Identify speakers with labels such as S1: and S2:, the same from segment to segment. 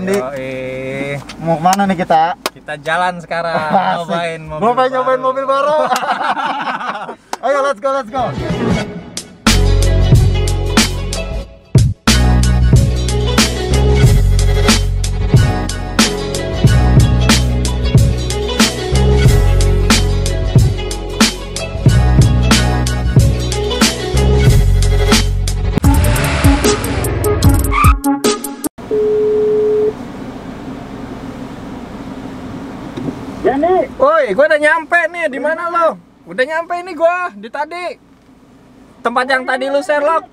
S1: Mau kemana nih kita?
S2: Kita jalan sekarang.
S1: Nyobain mobil baru. Ayo, let's go.
S2: Woi, gue udah nyampe nih. Di mana lo? Udah nyampe ini gue di tadi. Tempat yang tadi lu Sherlock.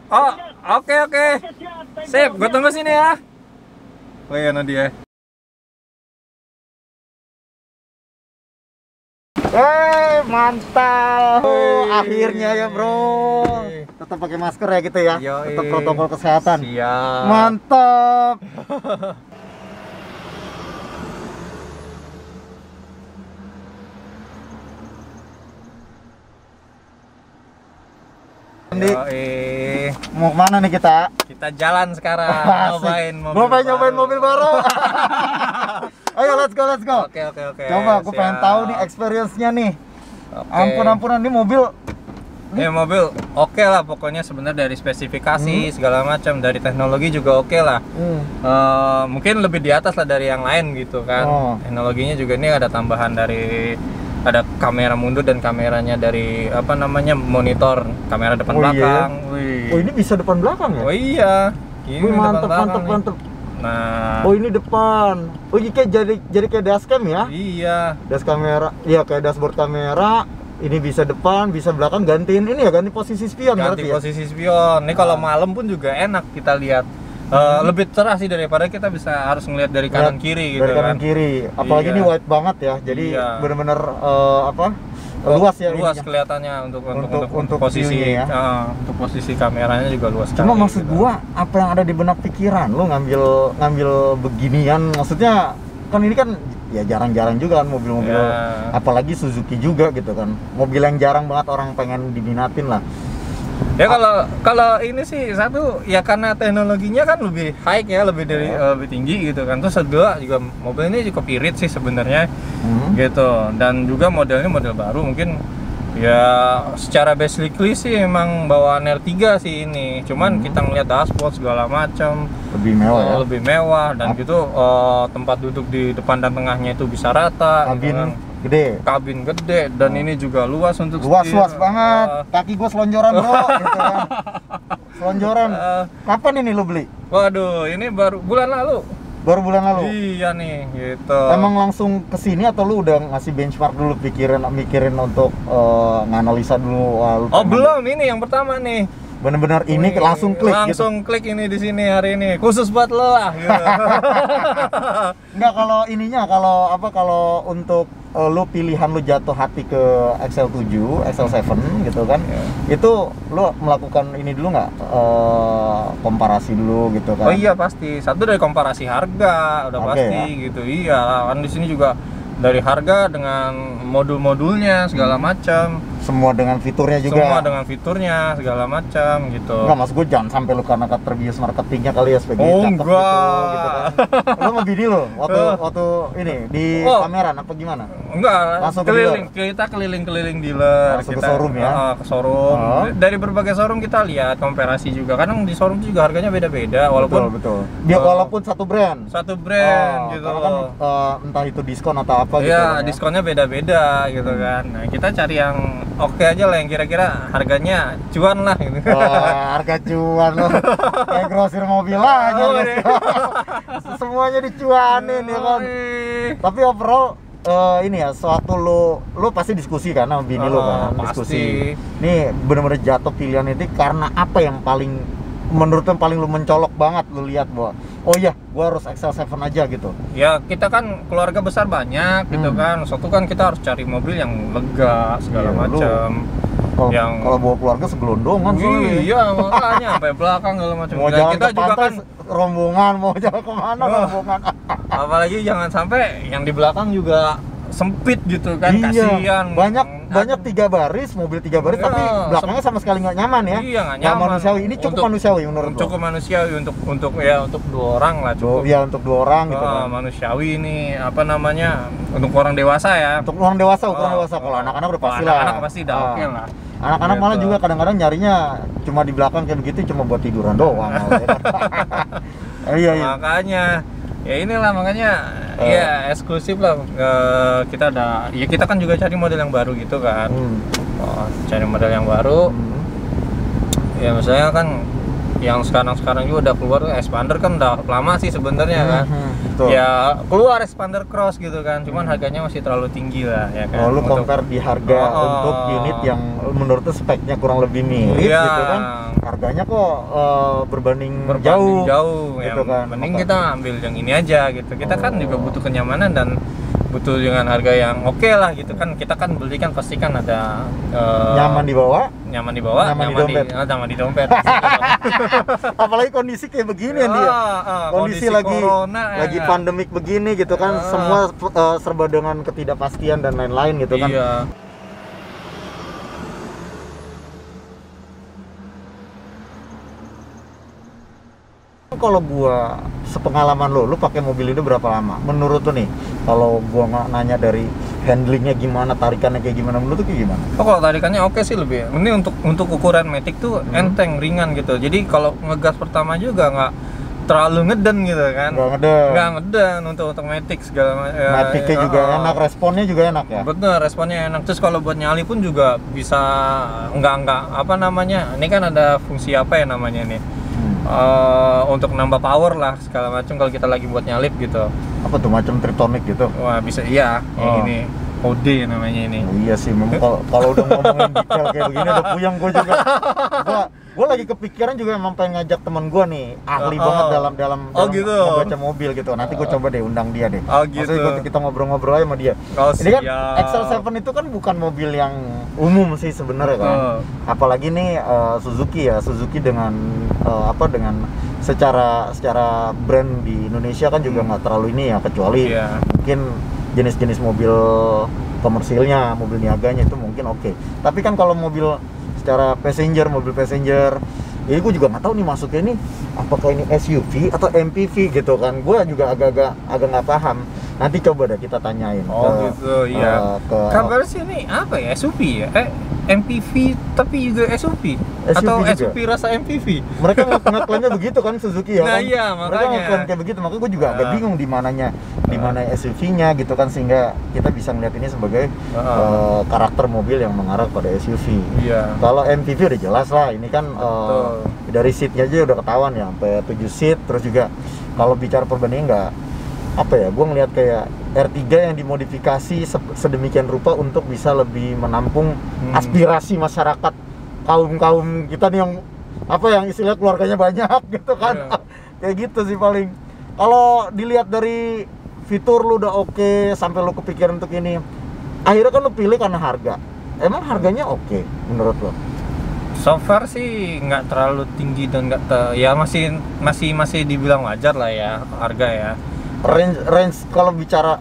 S2: Oh, oke. Sip, gue tunggu sini ya. Oh iya, Nadia.
S1: Mantap. Akhirnya ya, bro. Tetap pakai masker ya gitu ya. Tetap protokol kesehatan.
S2: Siap.
S1: Mantap. Mau kemana nih kita?
S2: Kita jalan sekarang.
S1: Nyobain mobil baru. Ayo, let's go.
S2: Oke.
S1: Coba, aku pengen tahu nih experience-nya nih. Ampunan ini mobil.
S2: Mobil oke lah, pokoknya sebenarnya dari spesifikasi segala macam, dari teknologi juga oke lah. Mungkin lebih di atas lah dari yang lain gitu kan. Teknologinya juga ini ada tambahan dari ada kamera mundur dan kameranya dari monitor kamera depan belakang.
S1: Iya. Oh, ini bisa depan belakang ya?
S2: Oh iya. Ini
S1: mantep.
S2: Nah.
S1: Oh, ini depan. Oh, ini kayak jadi kayak dashcam ya?
S2: Iya.
S1: Dash kamera. Iya, kayak dashboard kamera. Ini bisa depan, bisa belakang, ganti posisi spion.
S2: Ganti posisi spion. Ini kalau malam pun juga enak kita lihat. Lebih cerah sih daripada kita bisa harus ngelihat dari kanan kiri gitu.
S1: Dari kanan kiri. Apalagi ini wide banget ya. Jadi benar-benar luas ya.
S2: Luas kelihatannya untuk posisi
S1: ya.
S2: Untuk posisi kameranya juga luas.
S1: Cuma maksud gua, apa yang ada di benak pikiran lu ngambil beginian? Maksudnya kan ini kan ya jarang-jarang juga kan mobil-mobil, apalagi Suzuki juga gitu kan. Mobil yang jarang banget orang pengen diminatin lah.
S2: Ya kalau ini sih satu ya karena teknologinya kan lebih high ya, lebih tinggi gitu kan. Terus kedua juga mobil ini cukup irit sih sebenarnya gitu. Dan juga modelnya model baru, mungkin ya secara basically sih emang bawaan R3 sih ini. Cuman kita ngeliat dashboard segala macam
S1: lebih mewah ya.
S2: Lebih mewah dan gitu tempat duduk di depan dan tengahnya itu bisa rata. Kabin gede dan ini juga luas untuk
S1: luas banget. Kaki gue selonjoran bro gitu kan. Selonjoran. Kapan ini lo beli?
S2: Waduh, ini baru bulan lalu. Iya nih gitu.
S1: Emang langsung kesini atau lu udah ngasih benchmark dulu, mikirin untuk nganalisa dulu?
S2: Belum, ini yang pertama nih.
S1: Bener-bener ini langsung klik
S2: klik ini di sini hari ini khusus buat lo lah gitu.
S1: Enggak, kalau untuk lu pilihan lu jatuh hati ke XL7, XL7 gitu kan. Itu lu melakukan ini dulu nggak, komparasi dulu gitu kan?
S2: Oh iya pasti. Satu dari komparasi harga udah pasti gitu. Iya, kan di sini juga dari harga dengan modul-modulnya segala macam.
S1: Semua dengan fiturnya juga.
S2: Segala macam gitu.
S1: Enggak, maksud gue jangan sampai lu karena terbias marketingnya kali ya sebagai cakep gitu kan. Lu mau bini lu waktu ini di pameran apa gimana?
S2: Enggak,
S1: langsung
S2: keliling dealer.
S1: Langsung ke showroom ya?
S2: Ke showroom. Dari berbagai showroom kita lihat komparasi juga. Kadang di showroom juga harganya beda-beda walaupun
S1: betul. Dia walaupun satu brand gitu. Kan entah itu diskon atau apa gitu.
S2: Iya, diskonnya beda-beda gitu kan. Nah, kita cari yang oke aja lah, yang kira-kira harganya cuan lah gitu.
S1: Harga cuan loh. Kayak grosir mobil aja. Semuanya dicuanin ya kan. Tapi overall ini ya, suatu lu pasti diskusi kan sama bini lu kan, diskusi. Nih bener-bener jatuh pilihan itu karena apa yang menurut lu paling lu mencolok banget, lu lihat bahwa oh iya gua harus XL7 aja gitu. Ya
S2: kita kan keluarga besar banyak gitu kan. Suatu kan kita harus cari mobil yang lega segala macam.
S1: Kalau bawa keluarga segelondongan soalnya.
S2: Iya, makanya sampai belakang segala macam.
S1: Mau jalan kita juga kan rombongan, mau jalan kemana rombongan.
S2: Apalagi jangan sampai yang di belakang juga sempit gitu kan, kasihan.
S1: Banyak banyak 3 baris, mobil 3 baris, tapi belakangnya sama sekali nggak nyaman ya.
S2: Iya, nggak nyaman.
S1: Manusiawi. Ini cukup manusiawi menurut lo?
S2: Cukup manusiawi untuk 2 orang lah cukup.
S1: Iya, untuk 2 orang gitu kan.
S2: Manusiawi ini apa namanya? Untuk orang dewasa ya.
S1: Untuk orang dewasa, ukuran dewasa. Kalau anak-anak udah pasti lah.
S2: Anak-anak pasti udah oke lah.
S1: Anak-anak
S2: gitu.
S1: malah juga kadang-kadang nyarinya cuma di belakang kayak begitu, cuma buat tiduran doang. Iya.
S2: Makanya ya inilah makanya ya eksklusif lah. Kita kan juga cari model yang baru gitu kan. Cari model yang baru. Ya misalnya kan yang sekarang juga udah keluar expander kan udah lama sih sebenarnya kan. Ya keluar expander cross gitu kan, cuman harganya masih terlalu tinggi lah ya kan.
S1: Lu compare di harga untuk unit yang menurut tuh speknya kurang lebih mirip gitu kan, harganya kok berbanding jauh
S2: gitu ya, kan. Mending kita ambil yang ini aja gitu. Kita kan juga butuh kenyamanan dan butuh dengan harga yang oke lah gitu kan. Kita kan beli kan pasti kan ada
S1: nyaman dibawa,
S2: nyaman di dompet.
S1: Apalagi kondisi kayak begini dia. Kondisi lagi corona, lagi pandemik begini gitu kan, semua serba dengan ketidakpastian dan lain-lain gitu kan.
S2: Iya.
S1: Kalau gua sepengalaman lu pakai mobil ini berapa lama? Menurut lu nih, kalau gua nanya dari handlingnya gimana, tarikannya kayak gimana, menurut lu kayak gimana?
S2: Kalau tarikannya oke sih lebih. Ini untuk ukuran Matic tuh enteng, ringan gitu. Jadi kalau ngegas pertama juga nggak terlalu ngeden gitu kan. Nggak ngeden untuk Matic segala macam.
S1: Maticnya juga enak, responnya juga enak ya.
S2: Betul, responnya enak. Terus kalau buat nyali pun juga bisa nggak apa namanya? Ini kan ada fungsi apa ya namanya nih? Untuk nambah power lah segala macam kalau kita lagi buat nyalip gitu.
S1: Apa tuh, macam triptonic gitu?
S2: Wah bisa, iya. Yang ini OD namanya ini.
S1: Iya sih, kalau udah ngomongin detail kayak begini udah puyeng gue juga. Gue lagi kepikiran juga emang pengen ngajak temen gue nih, ahli banget dalam
S2: gitu.
S1: membaca mobil gitu. Nanti gue coba deh undang dia deh.
S2: Gitu.
S1: Maksudnya kita ngobrol-ngobrol aja sama dia. Ini kan XL7 itu kan bukan mobil yang umum sih sebenarnya kan. Apalagi nih Suzuki dengan dengan secara brand di Indonesia kan juga nggak terlalu ini ya, kecuali mungkin jenis-jenis mobil komersilnya, mobil niaganya itu mungkin oke. Tapi kan kalau mobil secara mobil passenger, jadi gue juga nggak tahu nih masuknya ini apakah ini SUV atau MPV gitu kan. Gue juga agak nggak paham. Nanti coba deh kita tanyain.
S2: Kabar sih ini apa ya, SUV ya? MPV tapi juga SUV atau juga SUV rasa MPV.
S1: Mereka ngeklaimnya begitu kan Suzuki ya.
S2: Nah
S1: kan?
S2: iya, makanya
S1: mereka ngeklaim kayak begitu, makanya gue juga agak bingung di mana SUV-nya gitu kan, sehingga kita bisa melihat ini sebagai karakter mobil yang mengarah pada SUV. Kalau MPV udah jelas lah, ini kan dari seatnya aja udah ketahuan ya, sampai 7 seat. Terus juga kalau bicara perbandingan gue ngelihat kayak R3 yang dimodifikasi sedemikian rupa untuk bisa lebih menampung aspirasi masyarakat kaum kita nih yang istilah keluarganya banyak gitu kan. Kayak gitu sih paling. Kalau dilihat dari fitur lu udah oke, sampai lu kepikiran untuk ini, akhirnya kan lu pilih karena harga. Emang harganya oke menurut lo?
S2: So far sih nggak terlalu tinggi dan masih dibilang wajar lah ya harga ya.
S1: Range kalau bicara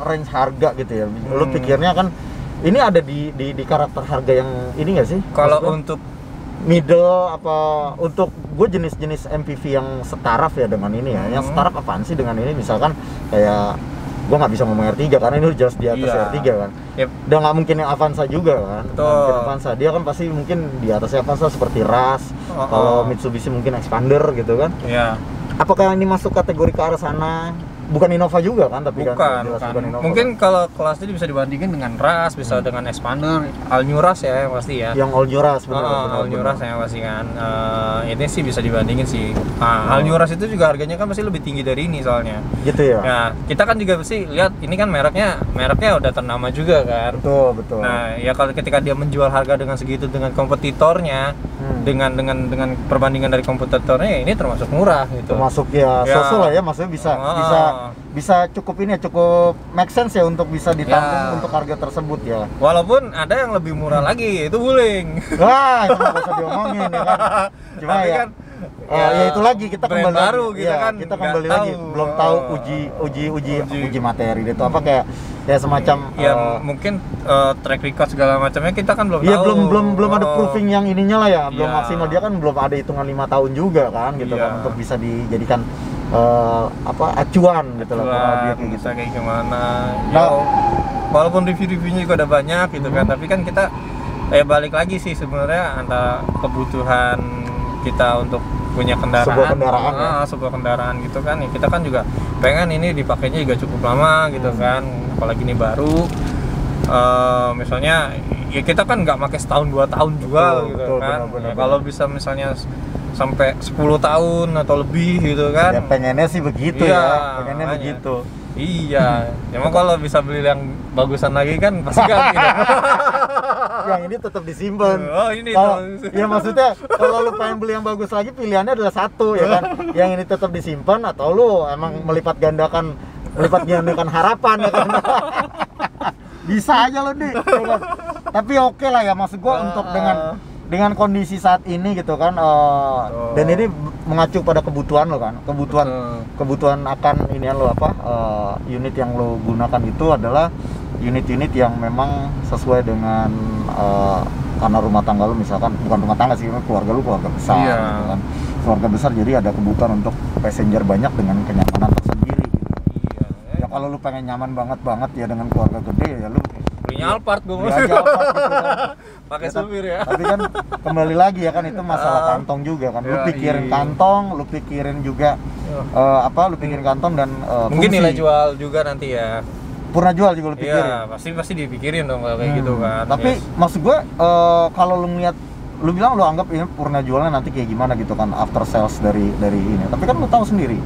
S1: range harga gitu ya, lu pikirnya kan ini ada di karakter harga yang ini nggak sih?
S2: Kalau untuk
S1: middle untuk gue jenis MPV yang setaraf ya dengan ini ya. Yang setaraf apaan sih dengan ini? Misalkan kayak gue nggak bisa ngomong R3 karena ini udah jelas di atas R3 kan. Udah nggak mungkin yang Avanza juga kan. Mungkin Avanza, dia kan pasti mungkin di atasnya Avanza seperti Rush. Kalau Mitsubishi mungkin Expander gitu kan. Apakah ini masuk kategori ke arah sana? Bukan Innova juga kan, tapi
S2: bukan. Mungkin kalau kelas ini bisa dibandingin dengan Rush, bisa dengan Expander, All New Rush ya pasti ya.
S1: Yang All New Rush benar.
S2: All New Rush ya pasti kan. Ini sih bisa dibandingin sih. All New Rush itu juga harganya kan pasti lebih tinggi dari ini soalnya.
S1: Gitu ya.
S2: Nah, kita kan juga pasti lihat ini kan mereknya udah ternama juga kan.
S1: Betul.
S2: Nah, ya kalau ketika dia menjual harga dengan segitu dengan kompetitornya, dengan perbandingan dari kompetitornya, ini termasuk murah gitu.
S1: Termasuk sosok lah ya, maksudnya bisa cukup make sense ya untuk bisa ditampung untuk harga tersebut ya.
S2: Walaupun ada yang lebih murah lagi, itu Wuling.
S1: Wah, itu nggak usah diomongin ya kan. Cuma tapi ya kan, ya itu lagi kita kembali
S2: baru
S1: lagi. Kita kembali lagi, belum tahu uji materi itu apa, kayak ya semacam
S2: mungkin track record segala macamnya kita kan belum
S1: iya,
S2: tahu.
S1: belum ada proofing yang ininya lah ya, belum
S2: Iya.
S1: maksimal. Dia kan belum ada hitungan 5 tahun juga kan gitu
S2: Iya.
S1: kan untuk bisa dijadikan acuan gitu loh kurang lebih kayak gitu.
S2: Bisa kayak gimana.
S1: Nah,
S2: Ya, walaupun review-reviewnya juga ada banyak gitu kan, tapi kan kita balik lagi sih sebenarnya antara kebutuhan kita untuk punya kendaraan, sebuah kendaraan gitu kan, ya kita kan juga pengen ini dipakainya juga cukup lama gitu kan, apalagi ini baru. Misalnya ya kita kan nggak pakai setahun 2 tahun juga gitu kan.
S1: Benar.
S2: Kalau bisa misalnya sampai 10 tahun atau lebih gitu kan.
S1: Ya pengennya sih begitu
S2: Iya,
S1: ya, pengennya
S2: makanya.
S1: begitu.
S2: Iya, emang kalau bisa beli yang bagusan lagi kan pasti ganti dong.
S1: Yang ini tetap disimpan.
S2: Oh ini
S1: Kalau
S2: tuh.
S1: ya maksudnya kalau lu pengen beli yang bagus lagi pilihannya adalah satu ya kan. Yang ini tetap disimpan atau lu emang melipat gandakan harapan ya kan. Bisa aja lo nih. Ya kan? Tapi oke lah ya maksud gua untuk dengan kondisi saat ini gitu kan dan ini mengacu pada kebutuhan lo kan, kebutuhan akan inian lo unit yang lo gunakan itu adalah unit-unit yang memang sesuai dengan karena rumah tangga lo, misalkan bukan rumah tangga sih, keluarga lo keluarga besar gitu kan, keluarga besar, jadi ada kebutuhan untuk passenger banyak dengan kenyamanan tersendiri gitu. Ya kalau lo pengen nyaman banget ya dengan keluarga gede ya lo
S2: belinya Alphard gue
S1: beli aja Alphard gitu kan.
S2: pakai
S1: Ya kan?
S2: supir ya.
S1: Tapi kan kembali lagi ya kan itu masalah kantong juga kan. Lu pikirin kantong, lu pikirin juga lu pikirin kantong dan
S2: mungkin
S1: fungsi.
S2: nilai jual juga nanti ya.
S1: Purna jual juga lu pikirin.
S2: Iya, pasti dipikirin dong kalau kayak gitu kan.
S1: Tapi maksud gue kalau lu ngeliat, lu bilang lu anggap ini purna jualnya nanti kayak gimana gitu kan after sales dari ini. Tapi kan lu tahu sendiri,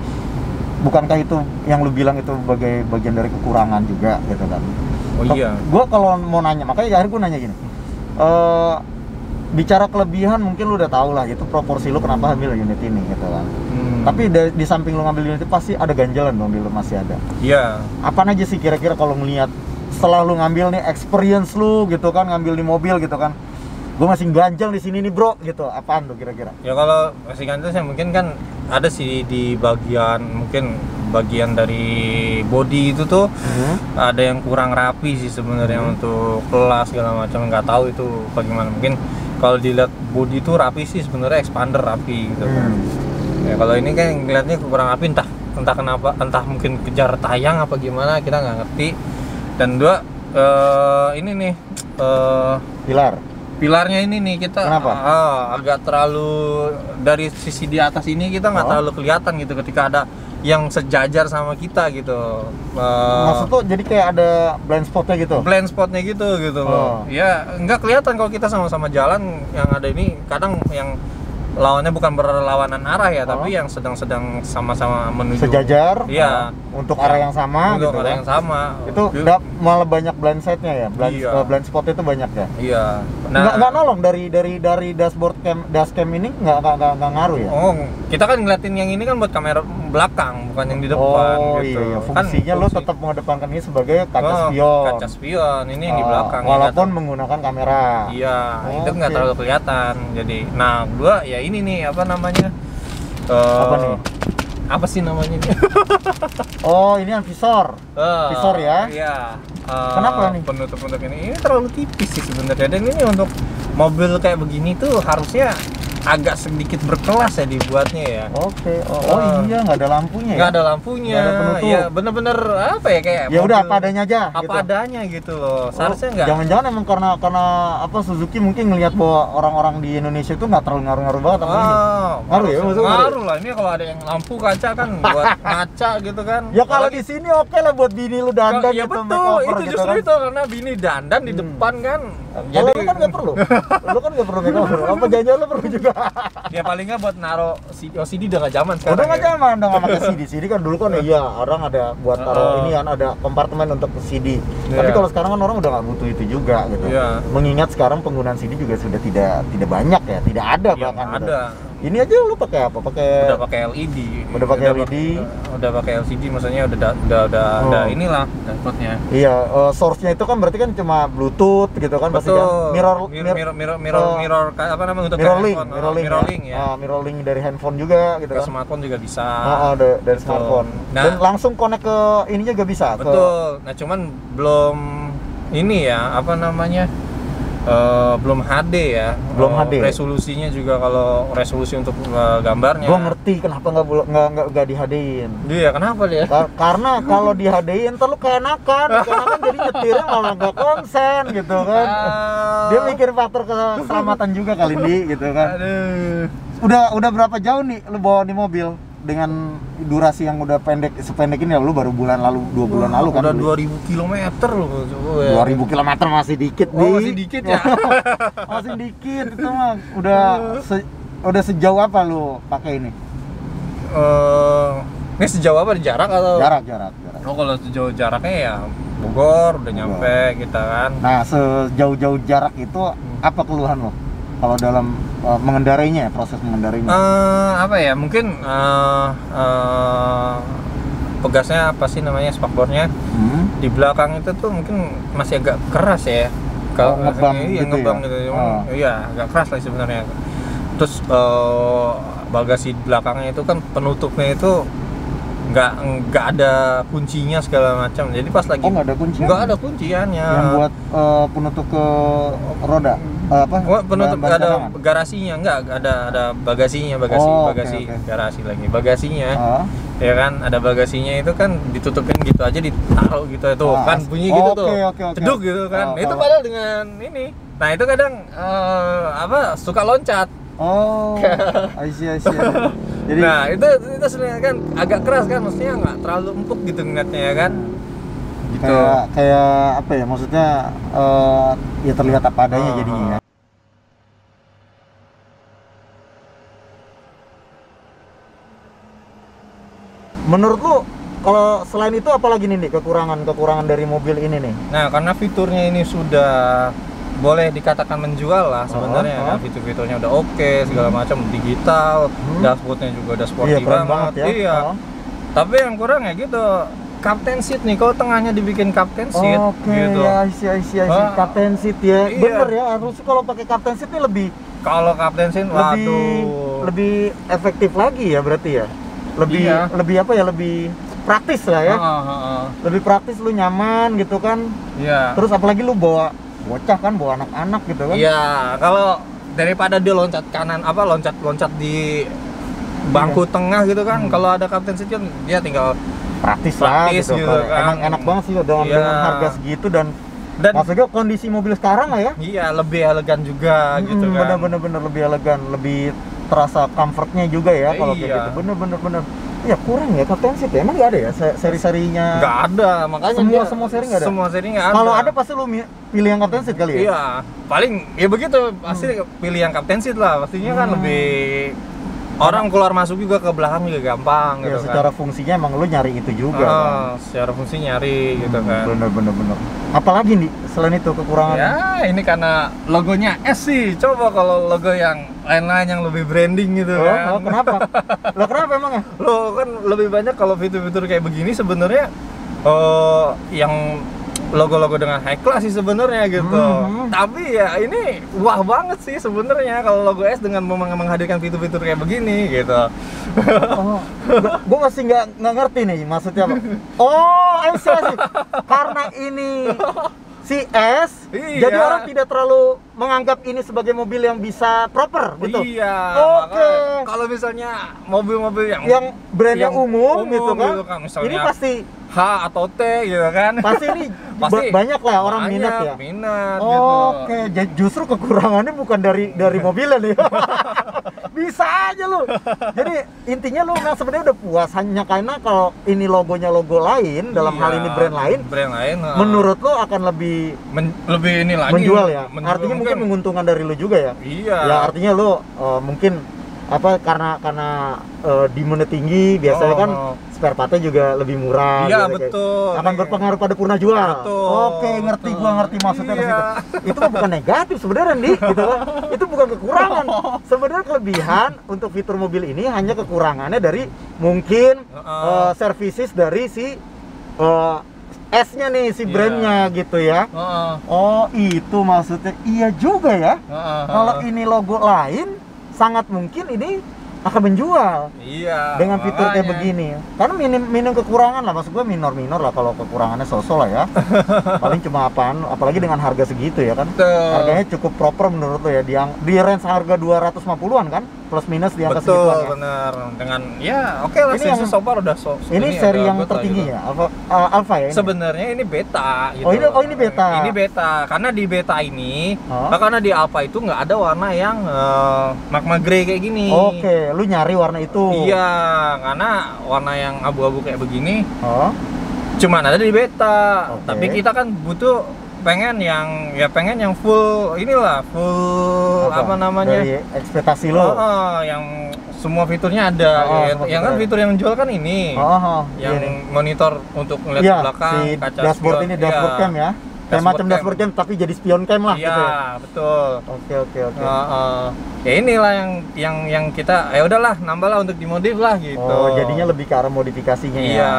S1: bukankah itu yang lu bilang itu sebagai bagian dari kekurangan juga gitu kan.
S2: Oh iya.
S1: Gue kalau mau nanya, makanya akhirnya gue nanya gini. Bicara kelebihan mungkin lu udah tahu lah itu proporsi lu kenapa ambil unit ini gitu kan. Tapi di samping lu ngambil unit itu pasti ada ganjalan dong di lu, masih ada.
S2: Iya.
S1: Apaan aja sih kira-kira kalau ngelihat setelah lu ngambil nih experience lu gitu kan, ngambil di mobil gitu kan. Gue masih ganjal di sini nih bro gitu. Apaan tuh kira-kira?
S2: Ya kalau masih ganjal sih mungkin kan ada sih di bagian dari body itu tuh ada yang kurang rapi sih sebenarnya untuk kelas segala macam, nggak tahu itu bagaimana. Mungkin kalau dilihat body itu rapi sih sebenarnya, expander rapi gitu kan. Ya kalau ini kan ngeliatnya kurang rapi, entah kenapa, entah mungkin kejar tayang apa gimana, kita nggak ngerti. Dan dua ini nih pilarnya ini nih kita agak terlalu dari sisi di atas ini kita nggak terlalu kelihatan gitu ketika ada yang sejajar sama kita gitu.
S1: Maksud tuh jadi kayak ada blind spotnya gitu?
S2: Blind spotnya gitu loh. Ya nggak kelihatan kalau kita sama-sama jalan, yang ada ini kadang yang lawannya bukan berlawanan arah ya, tapi yang sedang sama-sama menuju
S1: sejajar.
S2: Iya.
S1: Untuk arah yang sama
S2: untuk
S1: gitu
S2: arah
S1: kan?
S2: yang sama.
S1: Itu malah banyak blind side-nya ya, blind spot itu banyak ya.
S2: Iya.
S1: Nggak nolong dari dashboard dashcam ini nggak ngaruh ya?
S2: Oh, kita kan ngeliatin yang ini kan buat kamera belakang, bukan yang di depan gitu.
S1: Iya, fungsinya lo tetap mengedepankan ini sebagai kaca spion.
S2: Kaca spion ini yang di belakang.
S1: Walaupun menggunakan kamera.
S2: Iya, itu nggak terlalu kelihatan. Jadi, nah gua ya ini nih apa namanya?
S1: Apa nih?
S2: Apa sih namanya ini?
S1: Oh, ini yang visor. Visor ya?
S2: Iya.
S1: Kenapa nih?
S2: Penutup ini terlalu tipis sih sebenarnya. Dan ini untuk mobil kayak begini tuh harusnya agak sedikit berkelas ya dibuatnya ya.
S1: Oke. Oh iya, nggak ada lampunya ya?
S2: Nggak ada lampunya.
S1: Nggak ada penutup.
S2: Ya bener-bener apa ya kayak.
S1: Ya udah apa adanya aja.
S2: Apa
S1: gitu.
S2: adanya gitu loh. Seharusnya nggak.
S1: Jangan-jangan emang karena apa Suzuki mungkin ngelihat bahwa orang-orang di Indonesia itu nggak terlalu ngaruh-ngaruh banget sama ini. Ngaruh ya maksudnya?
S2: Ngaruh lah. Ini kalau ada yang lampu kaca kan buat ngaca gitu kan.
S1: Ya kalau di sini oke lah buat bini lu dandan
S2: ya
S1: gitu,
S2: betul,
S1: makeover
S2: itu
S1: gitu
S2: justru
S1: kan.
S2: itu karena bini dandan di depan kan.
S1: Jadi lu kan nggak perlu. Lu kan nggak perlu makeover. Apa jangan-jangan lu perlu juga?
S2: Ya paling nggak buat naro OCD udah nggak zaman sekarang.
S1: Udah nggak
S2: ya.
S1: zaman, udah nggak pakai CD. CD kan dulu kan iya orang ada buat taruh ini kan, ada kompartemen untuk CD. Tapi kalau sekarang kan orang udah nggak butuh itu juga gitu. Mengingat sekarang penggunaan CD juga sudah tidak banyak ya, tidak ada bahkan.
S2: Ada.
S1: Ini aja lu pakai apa?
S2: Udah pakai LED.
S1: Udah pakai LED.
S2: Udah pakai LCD, maksudnya udah inilah dashboardnya.
S1: Iya, source-nya itu kan berarti kan cuma Bluetooth gitu kan pasti kan.
S2: Mirror apa namanya untuk
S1: mirroring
S2: ya.
S1: Mirroring dari handphone juga gitu
S2: ke
S1: kan.
S2: smartphone juga bisa.
S1: Dari smartphone.
S2: Nah,
S1: dan langsung connect ke ini juga bisa.
S2: Betul. Nah, cuman belum ini ya, apa namanya? Belum HD ya.
S1: Belum HD.
S2: Resolusinya juga, kalau resolusi untuk gambarnya.
S1: Gua ngerti kenapa nggak di HD-in.
S2: Iya, kenapa dia?
S1: Karena kalau di HD-in ntar lu keenakan jadi nyetirnya malah nggak konsen gitu kan. Dia mikir faktor keselamatan juga kali ini gitu kan.
S2: Aduh.
S1: Udah berapa jauh nih lu bawa di mobil dengan durasi yang udah sependek ini ya? Lu baru 2 bulan lalu kan.
S2: Udah 2000 km loh coba ya.
S1: 2000 km masih dikit nih.
S2: Masih dikit ya.
S1: Masih dikit itu mah. Udah sejauh apa lu pakai ini?
S2: Ini sejauh apa, di jarak atau?
S1: Jarak.
S2: Oh, kalau sejauh jaraknya ya Bogor udah nyampe kita kan.
S1: Nah, sejauh jarak itu apa keluhan lo? Kalau dalam mengendarainya ya, proses mengendarainya.
S2: Apa ya, mungkin pegasnya apa sih namanya, spakbornya di belakang itu tuh mungkin masih agak keras ya. Kalau
S1: ngebang
S2: gitu. Iya, agak keras lah sebenarnya. Terus bagasi belakangnya itu kan penutupnya itu nggak ada kuncinya segala macam. Jadi pas lagi
S1: nggak ada kuncinya?
S2: Nggak ada kunciannya.
S1: Yang buat penutup ke roda
S2: penutup ada garasinya, ada bagasinya, bagasi garasi lagi bagasinya. Ya kan, ada bagasinya itu kan ditutupin gitu aja, ditaruh gitu itu kan bunyi gitu tuh. Jeduk gitu kan. Itu padahal dengan ini. Nah, itu kadang suka loncat.
S1: I see. Jadi,
S2: nah, itu sebenarnya kan agak keras kan, maksudnya nggak terlalu empuk gitu ngeliatnya ya kan. Gitu.
S1: Kayak apa ya, maksudnya ya terlihat apa adanya jadinya ya. Menurut lu kalau selain itu apalagi nih kekurangan dari mobil ini nih?
S2: Nah, karena fiturnya ini sudah boleh dikatakan menjual lah sebenarnya. Nah, fitur-fiturnya udah oke, segala macam, digital, dashboardnya juga udah sporty banget ya. Iya. Tapi yang kurang ya gitu, captain seat nih, kalau tengahnya dibikin captain seat gitu.
S1: I see. Captain seat ya. Iya. Bener ya, harusnya kalau pakai captain seat ini lebih.
S2: Kalau captain seat,
S1: lebih efektif lagi ya berarti ya. Lebih apa ya, lebih praktis lah ya. Lebih praktis, lu nyaman gitu kan.
S2: Iya.
S1: Terus apalagi lu bawa bocah kan, bawa anak-anak gitu kan.
S2: Iya, kalau daripada dia loncat kanan loncat di bangku tengah gitu kan, kalau ada captain seat kan dia tinggal
S1: praktis lah gitu kan. Emang enak banget sih dengan harga segitu dan maksudnya kondisi mobil sekarang lah ya.
S2: Iya, lebih elegan juga gitu kan.
S1: Bener lebih elegan, lebih terasa comfortnya juga ya kalau kayak gitu. Bener. Ya kurang ya captain seat ya. Emang nggak ada ya seri-serinya?
S2: Nggak ada, makanya
S1: semua seri nggak ada.
S2: Semua seri nggak ada.
S1: Kalau ada pasti lu pilih yang captain seat kali ya?
S2: Iya, paling ya begitu, pasti pilih yang captain seat lah. Pastinya kan lebih orang keluar masuk juga ke belakang juga gampang
S1: ya,
S2: gitu
S1: secara
S2: kan.
S1: fungsinya emang lu nyari itu juga kan?
S2: Secara fungsi nyari gitu kan.
S1: Bener. Apalagi nih selain itu kekurangan?
S2: Ya ini karena logonya S sih. Coba kalau logo yang lain-lain yang lebih branding gitu kan.
S1: Kenapa? Kenapa emangnya?
S2: Lo kan lebih banyak kalau fitur-fitur kayak begini sebenarnya yang logo-logo dengan high class sih sebenarnya gitu. Tapi ya ini wah banget sih sebenarnya kalau logo S dengan menghadirkan fitur-fitur kayak begini gitu.
S1: Gue masih nggak ngerti nih maksudnya apa. I see. Karena ini si S, jadi orang tidak terlalu menganggap ini sebagai mobil yang bisa proper gitu.
S2: Iya. Kalau misalnya mobil-mobil yang
S1: brandnya umum gitu kan,
S2: misalnya
S1: ini pasti
S2: H atau T gitu kan.
S1: Pasti ini banyak lah orang minat ya.
S2: Gitu.
S1: Justru kekurangannya bukan dari mobilnya nih. Bisa aja lu. Jadi intinya lu sebenarnya udah puas hanya karena kalau ini logonya logo lain, dalam hal ini brand lain, menurut lu akan lebih
S2: ini lagi
S1: menjual ya. Artinya mungkin menguntungkan dari lu juga ya.
S2: Iya.
S1: Ya artinya lu mungkin apa karena demand tinggi biasanya kan spare partnya juga lebih murah.
S2: Iya,
S1: gitu,
S2: betul.
S1: Akan berpengaruh pada purna jual.
S2: Betul.
S1: Oke, ngerti gua ngerti maksudnya ke
S2: Iya.
S1: situ. Itu kan bukan negatif sebenarnya nih, gitu kan. Itu bukan kekurangan. Sebenarnya kelebihan untuk fitur mobil ini hanya kekurangannya dari mungkin services dari si S-nya nih si brandnya gitu ya. Oh, itu maksudnya. Iya juga ya. Kalau ini logo lain sangat mungkin ini akan menjual.
S2: Iya.
S1: Dengan fitur kayak begini. Karena minim kekurangan lah, maksud gue minor lah kalau kekurangannya sosok lah ya. Paling cuma apaan, apalagi dengan harga segitu ya kan. Harganya cukup proper menurut lo ya, di range harga 250-an kan? Plus minus di angka segituan ya.
S2: Betul, benar. Dengan ya oke lah
S1: Ini
S2: sih
S1: yang-
S2: so far udah
S1: Ini seri yang
S2: beta
S1: tertinggi
S2: gitu.
S1: ya? Alpha ya ini?
S2: Sebenarnya ini beta gitu.
S1: Ini beta.
S2: Ini beta. Karena di beta ini,
S1: Oh.
S2: karena di alpha itu nggak ada warna yang magma grey kayak gini.
S1: Oke, lu nyari warna itu.
S2: Iya, karena warna yang abu-abu kayak begini
S1: Oh,
S2: cuman ada di beta.
S1: Oke.
S2: Tapi kita kan butuh pengen yang full inilah, full apa namanya?
S1: Dari ekspektasi lo.
S2: Yang semua fiturnya ada.
S1: Semua
S2: Yang kan
S1: fitur
S2: fitur yang jual kan ini.
S1: iya
S2: Yang
S1: nih.
S2: monitor untuk ngeliat
S1: Iya,
S2: ke belakang,
S1: si
S2: kaca
S1: dashboard
S2: spion.
S1: ini dashboard
S2: Iya.
S1: cam ya. Kayak macam
S2: cam.
S1: dashboard cam tapi jadi spion cam lah
S2: Iya,
S1: gitu ya.
S2: betul.
S1: Oke.
S2: Ya inilah yang kita ya udahlah nambah lah untuk dimodif lah gitu.
S1: Oh, jadinya lebih ke arah modifikasinya ya.
S2: Iya.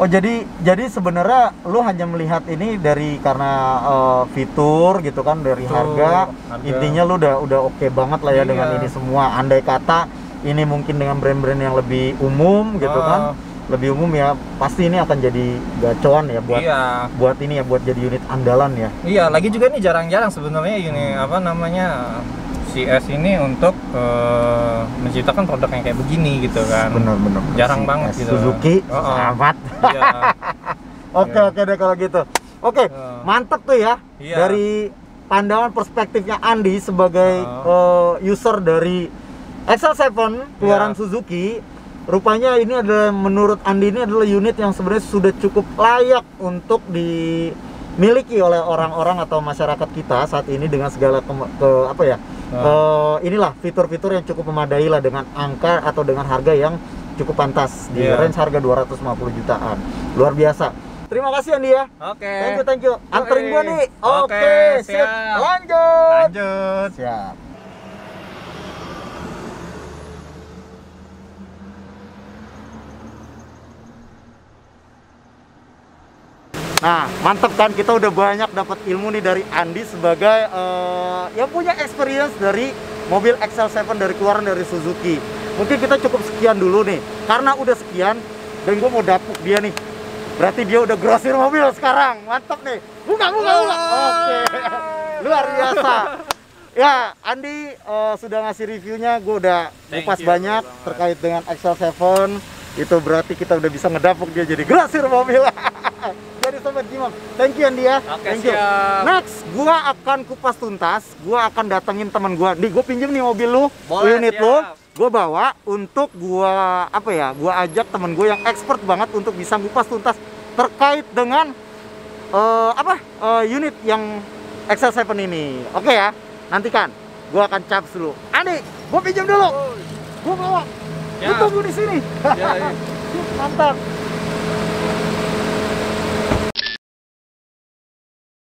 S1: Oh, jadi sebenarnya lu hanya melihat ini dari karena fitur gitu kan, dari
S2: Betul,
S1: harga.
S2: harga.
S1: Intinya lu udah oke banget lah ya
S2: Iya.
S1: dengan ini semua. Andai kata ini mungkin dengan brand-brand yang lebih umum gitu kan. Lebih umum ya, pasti ini akan jadi gacoan ya buat
S2: Iya.
S1: buat ini ya, buat jadi unit andalan ya.
S2: Iya, lagi juga ini jarang-jarang sebenarnya ini apa namanya si S ini untuk menciptakan produk yang kayak begini gitu kan.
S1: Bener.
S2: Jarang banget gitu.
S1: Suzuki, sahabat.
S2: Iya.
S1: Oke deh kalau gitu. Oke, mantep tuh ya.
S2: Iya.
S1: Dari pandangan perspektifnya Andi sebagai user dari XL7 keluaran
S2: Iya.
S1: Suzuki, rupanya ini adalah menurut Andi ini adalah unit yang sebenarnya sudah cukup layak untuk dimiliki oleh orang-orang atau masyarakat kita saat ini dengan segala inilah fitur-fitur yang cukup memadai lah dengan angka atau dengan harga yang cukup pantas di
S2: Iya.
S1: range harga 250 jutaan. Luar biasa. Terima kasih Andi ya.
S2: Oke.
S1: Thank you. Anterin gua nih.
S2: Oke,
S1: Oke, sip.
S2: siap.
S1: Lanjut. Siap. Nah, mantep kan, kita udah banyak dapat ilmu nih dari Andi sebagai yang punya experience dari mobil XL7 dari keluaran dari Suzuki. Mungkin kita cukup sekian dulu nih, karena udah sekian dan gue mau dapuk dia nih. Berarti dia udah grosir mobil sekarang, mantep nih. Buka. Oke, luar biasa. Ya, Andi sudah ngasih reviewnya, gue udah kupas banyak terkait dengan XL7. Itu berarti kita udah bisa ngedapuk dia jadi grosir mobil. Jadi sobat Gimam, thank you Andi ya.
S2: Oke,
S1: Thank you.
S2: siap.
S1: Next, gua akan kupas tuntas. Gua akan datengin teman gua. Nih, gua pinjem nih mobil lu,
S2: Boleh,
S1: unit
S2: siap.
S1: lu. Gua bawa untuk gua gua ajak temen gua yang expert banget untuk bisa ngupas tuntas terkait dengan unit yang XL7 ini. Oke ya, nantikan. Gua akan caps dulu. Andi, gua pinjem dulu. Gua bawa. Lu
S2: Ya.
S1: tunggu di sini.
S2: Ya, iya.
S1: Mantap.